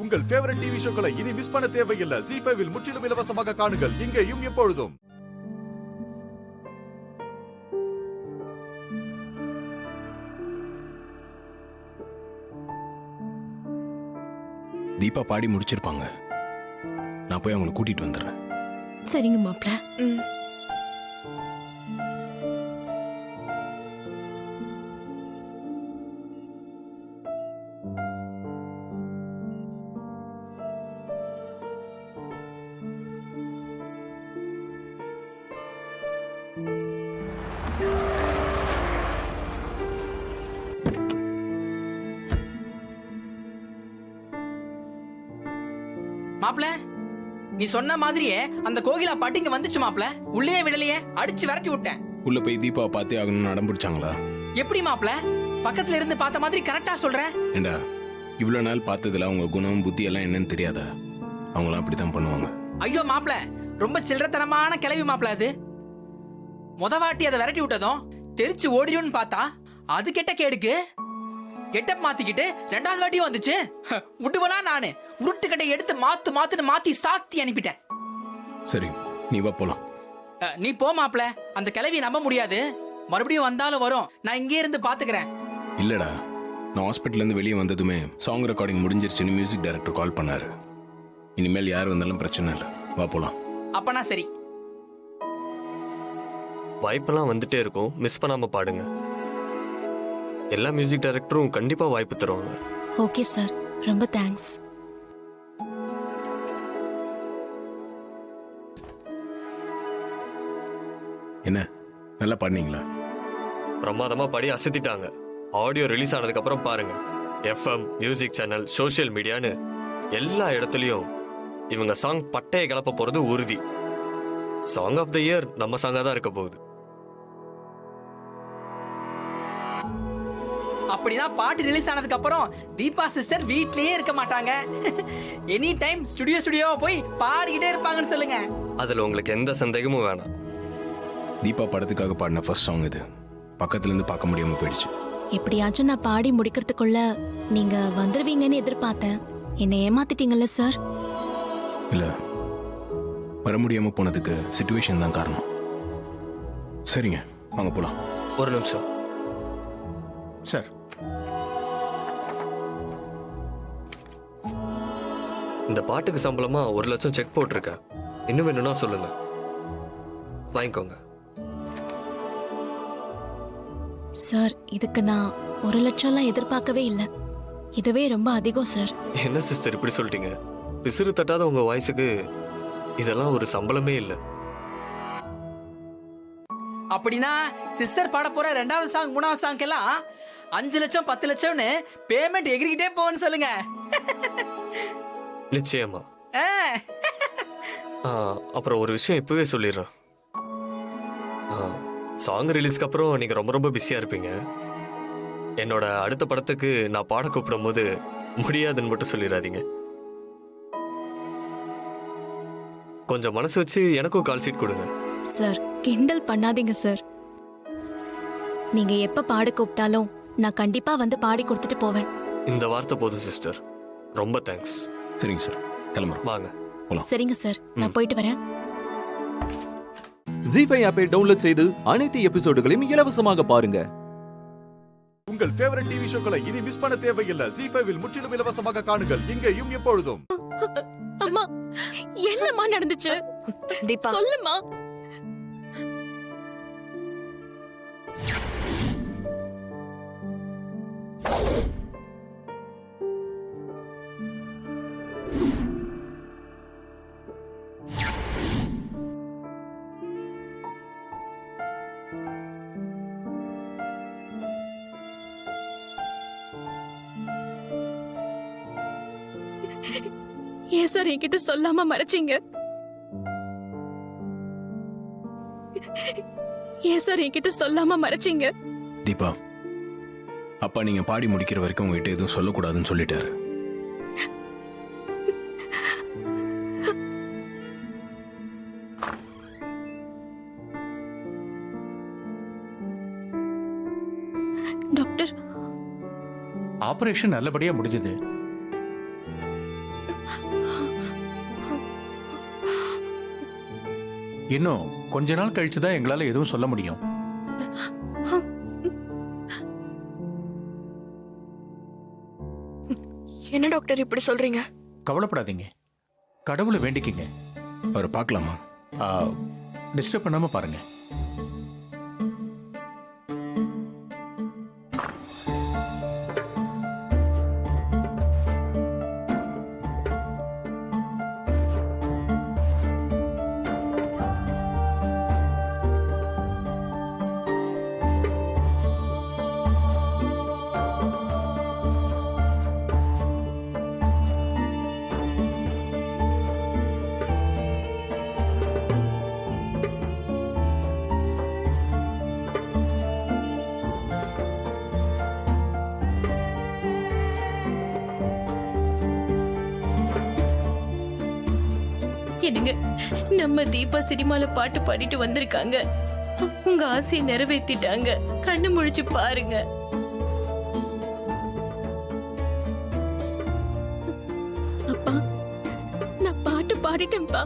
உங்கள் favourite TV ஷோக்களை இனி miss பண்ண தேவையில்லை. ZEE5 இல் முற்றிலும் இலவசமாக காணுங்கள். இங்கேயும் எப்பொழுதும். தீபா பாடி முடிச்சிருப்பாங்க. நான் போய் அவங்களை கூட்டிட்டு வந்துடுறேன். சரிங்க மாப்ள. மாப்ள, நீ சொன்ன மாதிரியே அந்த கோகிலா பாட்டு இங்க வந்துச்சு மாப்ள. உள்ளே விடலையே, அடிச்சு விரட்டி விட்டேன். உள்ள போய் தீபாவை பார்த்தே ஆகணும்னு அடம் பிடிச்சாங்களா? எப்படி மாப்ள பக்கத்துல இருந்து பார்த்த மாதிரி கரெக்டா சொல்ற? ஏண்டா, இவ்வளவு நாள் பார்த்ததுல அவங்க குணம் புத்தி எல்லாம் என்னன்னு தெரியாதா? அவங்களாம் அப்படித்தான் பண்ணுவாங்க. ஐயோ மாப்ள, ரொம்ப சில்லறத்தனமான கிளவி மாப்ள. அது வாட்டி அதை விரட்டி விட்டதும் தெரிச்சு ஓடிடும்னு பார்த்தா அது கெட்ட கேடுக்கு கெட்டப் மாத்திக்கிட்டு ரெண்டாவது வாட்டியும் வந்துச்சு. விட்டுவனா நானு உருட்டுக்கட்டை எடுத்து மாத்துன்னு மாத்தி சாஸ்தி அனுப்பிட்டேன். சரி, நீ வா போலாம். நீ போ மாப்ள, அந்த கிளவி நம்ப முடியாது. மறுபடியும் வந்தாலும் வரும். நான் இங்கே இருந்து பாத்துக்கிறேன். இல்லடா, நான் ஹாஸ்பிட்டல்ல இருந்து வெளியே வந்ததுமே சாங் ரெக்கார்டிங் முடிஞ்சிருச்சுன்னு மியூசிக் டைரக்டர் கால் பண்ணாரு. இனிமேல் யார் வந்தாலும் பிரச்சனை இல்லை. வா போலாம். அப்பனா சரி. வாய்ப்பெல்லாம் வந்துட்டே இருக்கும், மிஸ் பண்ணாம பாடுங்க. எல்லா மியூசிக் டைரக்டரும் கண்டிப்பா வாய்ப்பு தருவாங்க. ஓகே சார், ரொம்ப தேங்க்ஸ். என்ன, நல்லா பாடுனீங்களா? பிரமாதமா பாடி அசத்திட்டாங்க. ஆடியோ ரிலீஸ் ஆனதுக்கு அப்புறம் பாருங்க, FM, மியூசிக் சேனல், சோஷியல் மீடியான்னு எல்லா இடத்துலயும் இவங்க சாங் பட்டையை கிளப்ப போறது உறுதி. சாங் ஆஃப் த இயர் நம்ம சாங்கா தான் இருக்க போகுது. அப்படிதான் பாட்டு ரிலீஸ் ஆனதுக்கு அப்புறம் தீபா சிஸ்டர் வீட்லயே இருக்க மாட்டாங்க. எனி டைம் ஸ்டுடியோ போய் பாடிக்கிட்டே இருப்பாங்கன்னு சொல்லுங்க. அதுல உங்களுக்கு எந்த சந்தேகமும் வேணாம். தீபா படத்துக்காக பாடின ஃபர்ஸ்ட் சாங் இது. பக்கத்துல இருந்து பார்க்க முடியாம போயிடுச்சு. எப்படியாச்சும் நான் பாடி முடிக்கிறதுக்குள்ள நீங்க வந்துருவீங்கன்னு எதிர்பார்த்தேன். என்னை ஏமாத்திட்டீங்கல்ல சார்? இல்ல, வர முடியாம போனதுக்கு சிச்சுவேஷன் தான் காரணம். சரிங்க, வாங்க போலாம். ஒரு நிமிஷம் சார். இந்த பாட்டுக்கு சம்பளமா 1 லட்சம் செக் போட்டிருக்கேன். இன்னும் வேணும்னா சொல்லுங்க, வாங்கிக்கோங்க. சார், இதுக்கு நான் 1 லட்சம்லாம் எதிர்பார்க்கவே இல்லை. இதுவே ரொம்ப அதிகம் சார். என்ன சிஸ்டர் இப்படி சொல்லிட்டீங்க? பிசிறு தட்டாத உங்க வாய்ஸுக்கு இதெல்லாம் ஒரு சம்பளமே இல்லை. அப்படின்னா சிஸ்டர் பாட போற 2வது சாங் 3வது சாங் எல்லாம் 5 லட்சம் 10 லட்சம்னு பேமெண்ட் எகிரிக்கிட்டே போன்னு சொல்லுங்க. நிச்சயமா. அப்புறம் ஒரு விஷயம் இப்பவே சொல்லிடுறேன். சாங் ரிலீஸ்க்கு அப்புறம் நீங்க ரொம்ப ரொம்ப பிஸியா இருப்பீங்க. என்னோட அடுத்த படத்துக்கு நான் பாட கூப்பிடும் போது முடியாதுன்னு மட்டும் சொல்லிடாதீங்க. கொஞ்சம் மனசு வச்சு எனக்கும் கால் ஷீட் கொடுங்க. சார், கிண்டல் பண்ணாதீங்க சார். நீங்க எப்ப பாட கூப்பிட்டாலும் நான் கண்டிப்பா வந்து பாடி கொடுத்துட்டு போவேன். இந்த வார்த்தை போதும் சிஸ்டர். ரொம்ப தேங்க்ஸ். சரிங்க சார், கிளம்புறோம். வாங்க போலாம். சரிங்க சார், நான் போயிட்டு வரேன். ZEE5 ஆப்பை டவுன்லோட் செய்து அனைத்து எபிசோடுகளையும் இலவசமாக பாருங்க. உங்கள் ஃபேவரட் டிவி ஷோக்களை இனி மிஸ் பண்ண தேவையில்லை. ZEE5 இல் முற்றிலும் இலவசமாக காணுங்கள். இங்கேயும் எப்பொழுதும். அம்மா, என்னம்மா நடந்துச்சு? தீபா, சொல்லுமா. ஏன் சார் என்கிட்ட சொல்லாம மறைச்சீங்க? ஏன் சார் என்கிட்ட சொல்லாம மறைச்சீங்க? தீபா, அப்பா நீங்க பாடி முடிக்கிற வரைக்கும் உங்ககிட்ட எதுவும் சொல்லக்கூடாதுன்னு சொல்லிட்டாரு. டாக்டர், ஆபரேஷன் நல்லபடியா முடிஞ்சது. இன்னும் கொஞ்ச நாள் கழிச்சு தான் எங்களால எதுவும் சொல்ல முடியும். என்ன டாக்டர் இப்படி சொல்றீங்க? கவலைப்படாதீங்க, கடவுளை வேண்டிக்கிங்க. அவரை பார்க்கலாமா? டிஸ்டர்ப் பண்ணாம பாருங்க. என்னங்க, நம்ம தீபா சினிமால பாட்டு பாடிட்டு வந்திருக்காங்க. உங்க ஆசையை நிறைவேத்திட்டாங்க. கண்ணு முழிச்சு பாருங்க. அப்பா, நான் பாட்டு பாடிட்டேன்ப்பா.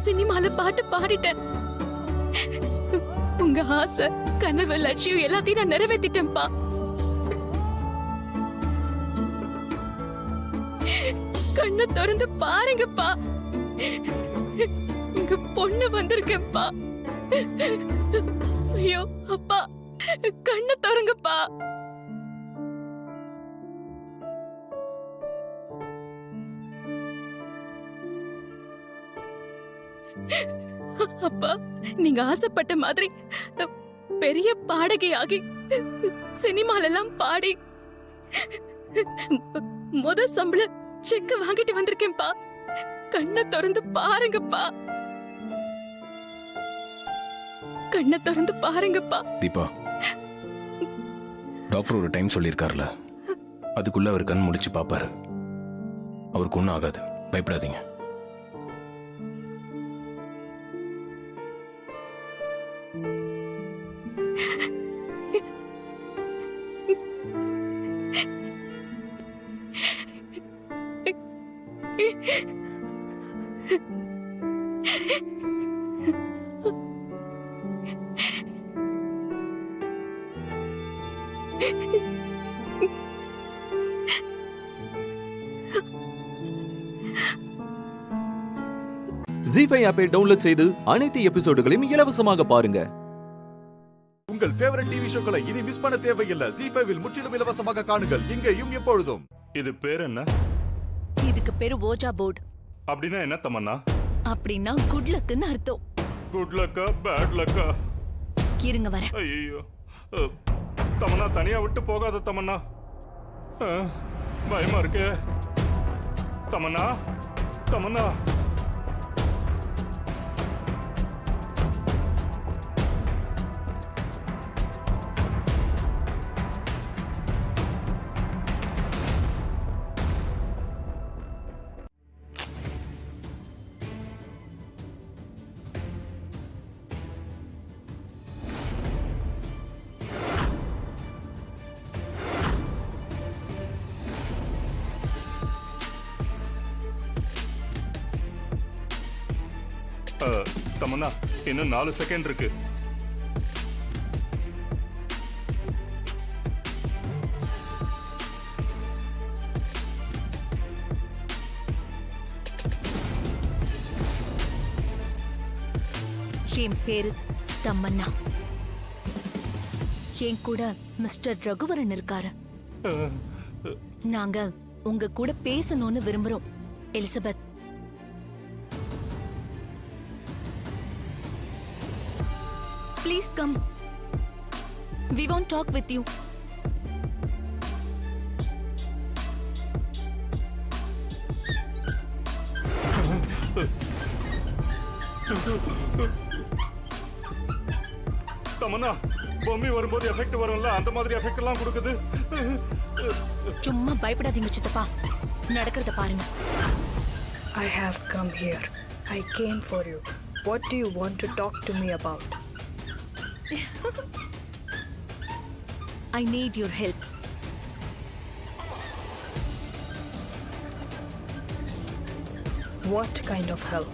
சினிமால பாட்டு பாடிட்டேன். உங்க ஆசை, கனவு, லட்சியம் எல்லாத்தையும் நான் நிறைவேத்திட்டேன்ப்பா. கண்ணை திறந்து பாருங்கப்பா. உங்க பொண்ணு வந்திருக்கேன்ப்பா. ஐயோ அப்பா, கண்ணை திறங்கப்பா. அப்பா, நீங்க ஆசைப்பட்ட மாதிரி பெரிய பாடகியாகி சினிமாலெல்லாம் பாடி முத சம்பள செக் வாங்கிட்டு வந்திருக்கேன்ப்பா. கண்ணை திறந்து பாருங்கப்பா. கண்ணை திறந்து பாருங்கப்பா. தீபா, டாக்டர் ஒரு டைம் சொல்லியிருக்காருல, அதுக்குள்ள அவர் கண் முடிச்சு பாப்பாரு. அவருக்கு ஒன்றும் ஆகாது, பயப்படாதீங்க. ஜீ5 ஆப்பை டவுன்லோட் செய்து அனைத்து எபிசோடுகளையும் இலவசமாக பாருங்க. உங்கள் ஃபேவரட் டிவி ஷோக்களை இனி மிஸ் பண்ண தேவையில்லை. ஜீ5ல் முற்றிலும் இலவசமாக காணுங்கள், இங்கேயும் எப்பொழுதும். இது பேர் என்ன? இதுக்கு பேரு ஓஜா போர்டு. அப்படின்னா என்ன தமன்னா? அப்படின்னா குட் லக்னு அர்த்தம். குட் லக்கா பேட் லக்கா? இருங்க வர. ஐயோ தமன்னா, தனியா விட்டு போகாத தமன்னா. பயமா இருக்கே தமன்னா. தமன்னா, தமன்னா, இன்னும் 4 செகண்ட் இருக்கு. என் பேரு தமன்னா. என் கூட மிஸ்டர் ரகுவரன் இருக்காரு. நாங்க உங்க கூட பேசணும்னு விரும்புறோம். Elizabeth, please come. We won't talk with you. Tamannaah, Bommi வரும்போது எஃபெக்ட் வரும்ல, அந்த மாதிரி எஃபெக்ட் எல்லாம் கொடுக்குது. சும்மா பயப்படாதீங்க சித்தப்பா. நடக்கிறத பாருங்க. I have come here. I came for you. What do you want to talk to me about? I need your help. What kind of help?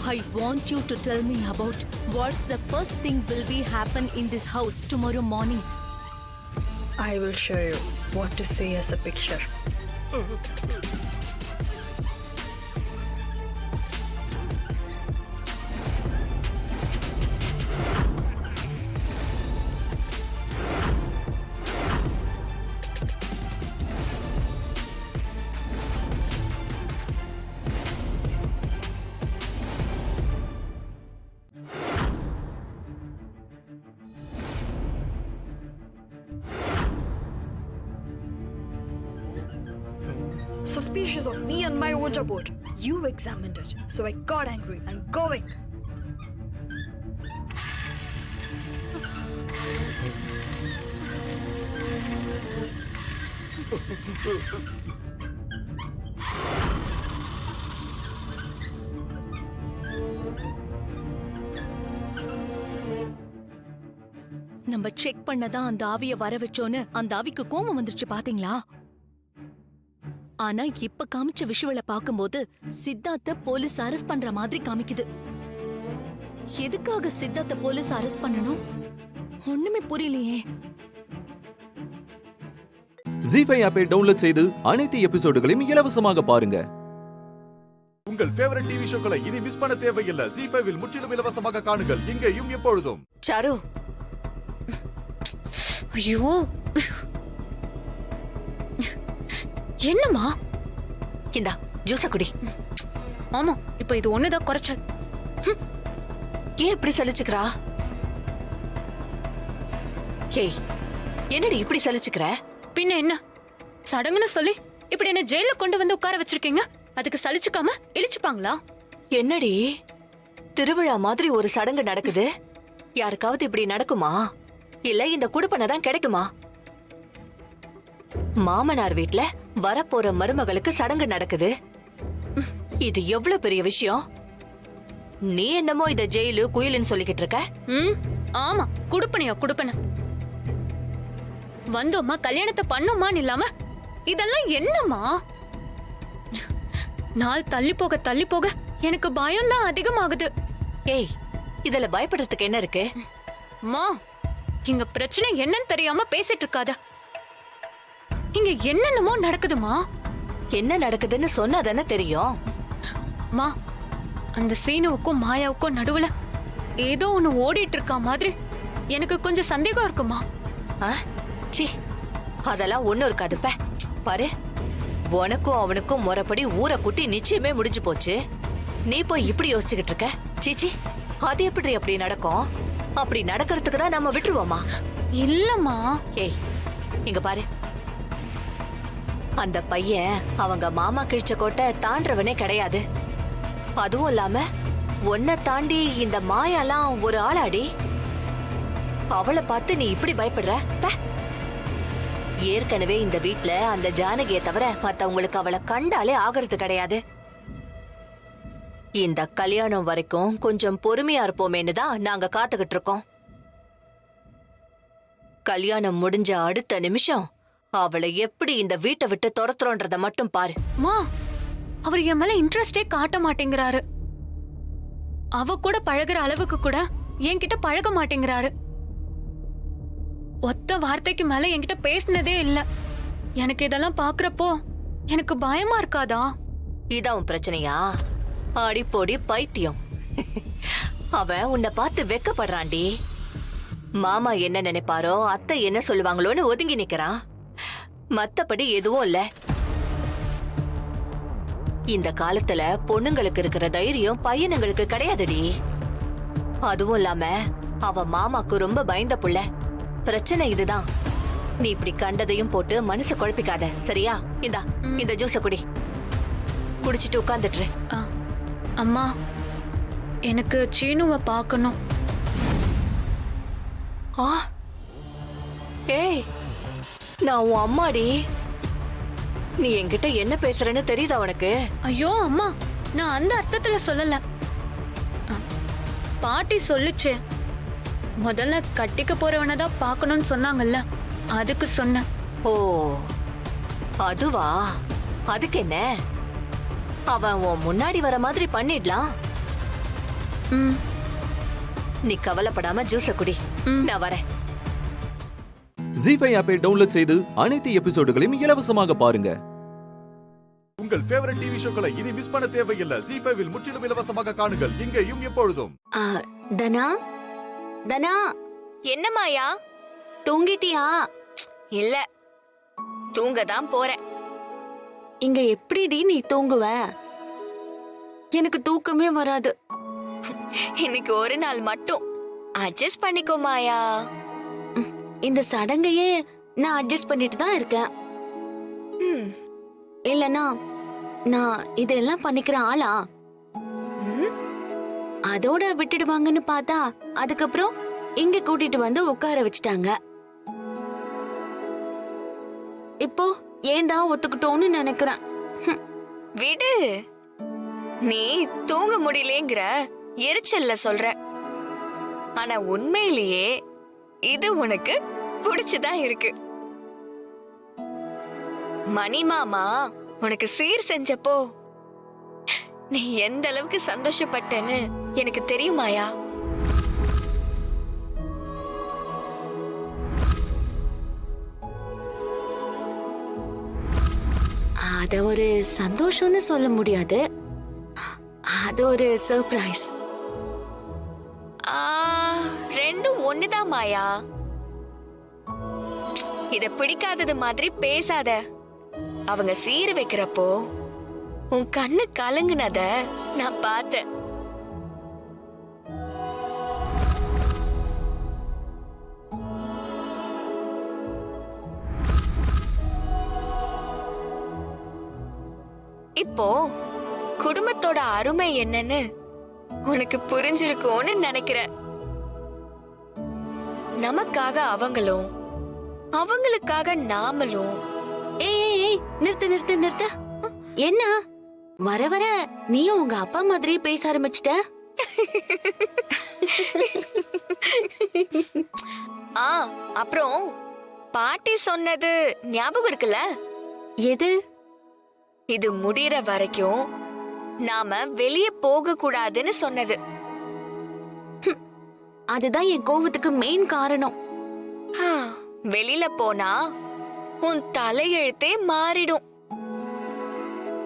I want you to tell me about what's the first thing will be happen in this house tomorrow morning. I will show you what to say as a picture. Suspicious of me and my Oja board. You examined it, so I got angry and going. நம்ம check பண்ணதான் அந்த ஆவிய வர வச்சோன்னு அந்த ஆவிக்கு கோபம் வந்துருச்சு பாத்தீங்களா? ஆனா இப்ப காமிச்ச விஷுவலை பாக்கும்போது சித்தார்த்த போலீஸ் அரெஸ்ட் பண்ற மாதிரி காமிக்குது. எதுக்காக சித்தார்த்த போலீஸ் அரெஸ்ட் பண்ணணும்? ஒண்ணுமே புரியலையே. ஜீஃபை ஆப்பை டவுன்லோட் செய்து அனைத்து எபிசோடுகளையும் இலவசமாக பாருங்க. உங்கள் ஃபேவரட் டிவி ஷோக்களை இனி மிஸ் பண்ண தேவையில்லை. ஜீஃபைவில் முற்றிலும் இலவசமாக காணுங்கள் இங்கேயும் எப்பொழுதும். சாரு, ஐயோ என்னம்மா? இந்தா ஜூஸ குடி. ஆமா, இப்ப இது ஒண்ணுதான் குறைச்சல். ஏன் இப்படி சலிச்சுக்கிறா? ஏய், என்னடி இப்படி சலிச்சுக்கிற? பின்ன என்ன சடங்குன்னு சொல்லி இப்படி என்ன ஜெயில கொண்டு வந்து உட்கார வச்சிருக்கீங்க. அதுக்கு சலிச்சுக்காம இழிச்சுப்பாங்களா? என்னடி திருவிழா மாதிரி ஒரு சடங்கு நடக்குது? யாருக்காவது இப்படி நடக்குமா? இல்ல இந்த குடுப்பனை தான் கிடைக்குமா? மாமனார் வீட்ல வரப்போற மருமகளுக்கு சடங்கு நடக்குது. இது எவ்வளவு பெரிய விஷயம். நீ என்னமோ இத ஜெயிலு குயிலுன்னு சொல்லிக்கிட்டு இருக்க. ஆமா, குடுப்பனையா குடுப்பன. வந்தோமா கல்யாணத்தை பண்ணோமான்னு இல்லாம இதெல்லாம் என்னம்மா? நாள் தள்ளி போக எனக்கு பயம் தான் அதிகமாகுது. ஏய், இதுல பயப்படுறதுக்கு என்ன இருக்கு? மா, இங்க பிரச்சனை என்னன்னு தெரியாம பேசிட்டு இருக்காத. இங்க என்னென்னமோ நடக்குதுமா. என்ன நடக்குதுன்னு சொன்னா தானே தெரியும். மா, அந்த சீனுவுக்கும் மாயாவுக்கும் நடுவுல ஏதோ ஒண்ணு ஓடிட்டு இருக்கா மாதிரி எனக்கு கொஞ்சம் சந்தேகம் இருக்குமா. சி, அதெல்லாம் ஒண்ணும் இருக்காது. பாரு, உனக்கும் அவனுக்கும் முறைப்படி ஊரை கூட்டி நிச்சயமே முடிஞ்சு போச்சு. நீ போய் இப்படி யோசிச்சுக்கிட்டு இருக்க? சீச்சி, அது எப்படி அப்படி நடக்கும்? அப்படி நடக்கிறதுக்கு தான் நம்ம விட்டுருவோமா? இல்லம்மா. ஏய், இங்க பாரு, அந்த பையன் அவங்க மாமா கிழிச்ச கோட்டை தாண்டவனே கிடையாது. அதுவும் இல்லாம உன்னை தாண்டி இந்த மாயாலாம் ஒரு ஆளாடி. அவளை பார்த்து நீ இப்படி பயப்படுற? ஏற்கனவே இந்த வீட்ல அந்த ஜானகியை தவிர மத்தவங்களுக்கு அவளை கண்டாலே ஆகிறது கிடையாது. இந்த கல்யாணம் வரைக்கும் கொஞ்சம் பொறுமையா இருப்போமேன்னு தான் நாங்க காத்துக்கிட்டு இருக்கோம். கல்யாணம் முடிஞ்ச அடுத்த நிமிஷம் அவளை எப்படி இந்த வீட்டை விட்டு துரத்துறோன்றத மட்டும் பாரு. மா, அவர் என் மேல இன்ட்ரெஸ்டே காட்ட மாட்டேங்கிறாரு. அவ கூட பழகுற அளவுக்கு கூட என்கிட்ட பழக மாட்டேங்கிறாரு. ஒத்த வார்த்தைக்கு மேல என்கிட்ட பேசினதே இல்ல. எனக்கு இதெல்லாம் பாக்குறப்போ எனக்கு பயமா இருக்காதா? இதான் பிரச்சனையா? அடிப்பொடி பைத்தியம். அவன் உன்னை பார்த்து வெக்கப்படுறான்டி. மாமா என்ன நினைப்பாரோ, அத்தை என்ன சொல்லுவாங்களோன்னு ஒதுங்கி நிக்கிறான். மத்தபடி எதுவும் இல்ல. இந்த காலத்துல பொண்ணுங்களுக்கு இருக்கிற தைரியம் பையனுங்களுக்கு கிடையாதுடி. அதுவும் இல்லாம அவ மாமாக்கு ரொம்ப பயந்த புள்ள. பிரச்சனை இதுதான். நீ இப்படி கண்டதையும் போட்டு மனசு குழப்பிக்காத, சரியா? இந்த ஜூஸ குடி. குடிச்சிட்டு உட்கார்ந்துட்டு. அம்மா, எனக்கு சீனுவை பார்க்கணும். ஏய், நான் உன் அம்மாடி. நீ என்கிட்ட என்ன பேசுறன்னு தெரியுதா உனக்கு? ஐயோ அம்மா, நான் அந்த அர்த்தத்துல சொல்லல. பாட்டி சொல்லுச்சு, முதல்ல கட்டிக்க போறவனதான் பார்க்கணும்னு சொன்னாங்கல்ல, அதுக்கு சொன்ன. ஓ, அதுவா? அதுக்கு என்ன? அவன் உன் முன்னாடி வர மாதிரி பண்ணிடலாம். நீ கவலைப்படாம ஜூஸ குடி, நான் வரேன். ஜி5 ஆப்பை டவுன்லோட் செய்து அனைத்து எபிசோடுகளையும் இலவசமாக பாருங்க. உங்கள் ஃபேவரட் டிவி ஷோக்களை இனி மிஸ் பண்ண தேவையில்லை. ஜி5வில் முற்றிலும் இலவசமாக காணுங்கள் இங்கேயும் எப்பொழுதும். தனா தனா, என்ன மாயா, தூங்கிட்டியா? இல்ல, தூங்க தான் போறேன். இங்க எப்படிடி நீ தூங்குவ? எனக்கு தூக்கமே வராது. இன்னைக்கு ஒரு நாள் மட்டும் அட்ஜஸ்ட் பண்ணிக்கோ மாயா. இந்த சடங்கையே நான் அட்ஜஸ்ட் பண்ணிட்டு தான் இருக்கேன். இல்லனா நான் இதெல்லாம் பண்ணிக்கிற ஆளா? அதோட விட்டுடுவாங்கன்னு பார்த்தா அதுக்கப்புறம் இங்க கூட்டிட்டு வந்து உட்கார வச்சுட்டாங்க. இப்போ ஏண்டா ஒத்துக்கிட்டோன்னு நினைக்கிறேன். விடு, நீ தூங்க முடியலங்கிற எரிச்சல்ல சொல்ற. ஆனா உண்மையிலேயே இது உனக்கு பிடிச்சுதான் இருக்கு. மணி மாமா உனக்கு சீர் செஞ்சப்போ நீ எந்த அளவுக்கு சந்தோஷப்பட்டன்னு எனக்கு தெரியுமாயா? அத ஒரு சந்தோஷம்னு சொல்ல முடியாது, அது ஒரு சர்ப்ரைஸ். ரெண்டும் ஒண்ணுதான் மாயா. இத பிடிக்காதது மாதிரி பேசாத. அவங்க சீர் வைக்கிறப்போ உன் கண்ணு கலங்குனத நான் பார்த்தேன். இப்போ குடும்பத்தோட அருமை என்னன்னு உனக்கு புரிஞ்சிருக்கும்னு நினைக்கிறேன். நமக்காக அவங்களும் அவங்களுக்காக நாமளும். ஏய் நிறுத்து நிறுத்து நிறுத்து. என்ன வர வர நீயும் உங்க அப்பா மாதிரி பேச ஆரம்பிச்சிட்ட? அப்புறம் பாட்டி சொன்னது ஞாபகம் இருக்குல்ல? எது? இது முடியற வரைக்கும் நாம வெளியே போக கூடாதுன்னு சொன்னது. அதுதான் என் கோவத்துக்கு மெயின் காரணம். வெளியில போனா உன் தலையெழுத்தே மாறிடும்.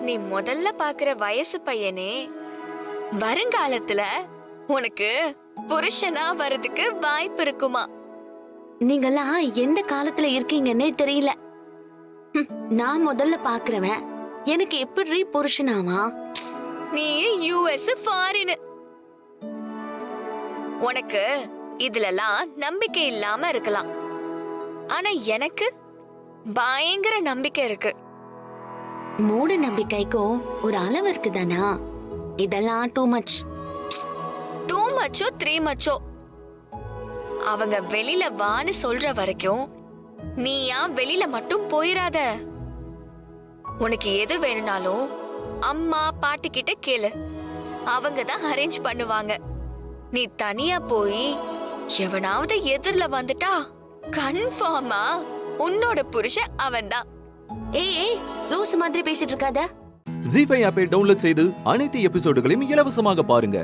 நீ முதல்ல பாக்குற வயசு பையனே வருங்காலத்துல உனக்கு புருஷனா வரதுக்கு வாய்ப்பு இருக்குமா? நீங்கெல்லாம் எந்த காலத்துல இருக்கீங்கன்னே தெரியல. நான் முதல்ல பாக்குறவன் எனக்கு எப்படி புருஷனாவா? நீ யுஎஸ் ஃபாரின். உனக்கு இதுலலாம் நம்பிக்கை இல்லாம இருக்கலாம். ஆனா எனக்கு பயங்கர நம்பிக்கை இருக்கு. மூட நம்பிக்கைக்கும் ஒரு அளவு இருக்குதானா? இதெல்லாம் டூ மச். டூ மச்சோ 3 மச்சோ அவங்க வெளியில வான்னு சொல்ற வரைக்கும் நீ ஏன் வெளியில மட்டும் போயிராத. உனக்கு எது வேணும்னாலும் அம்மா பாட்டி கிட்ட கேளு, அவங்க தான் அரேஞ்ச் பண்ணுவாங்க. நீ தனியா போய் எவனாவது எதிரில வந்துட்டா கன்ஃபார்மா உன்னோட புருஷன் அவன்தான். ஏய் லூசு மாதிரி பேசிட்டு இருக்காத. ஜி5 ஆப்பை டவுன்லோட் செய்து அனைத்து எபிசோடுகளையும் இலவசமாக பாருங்க.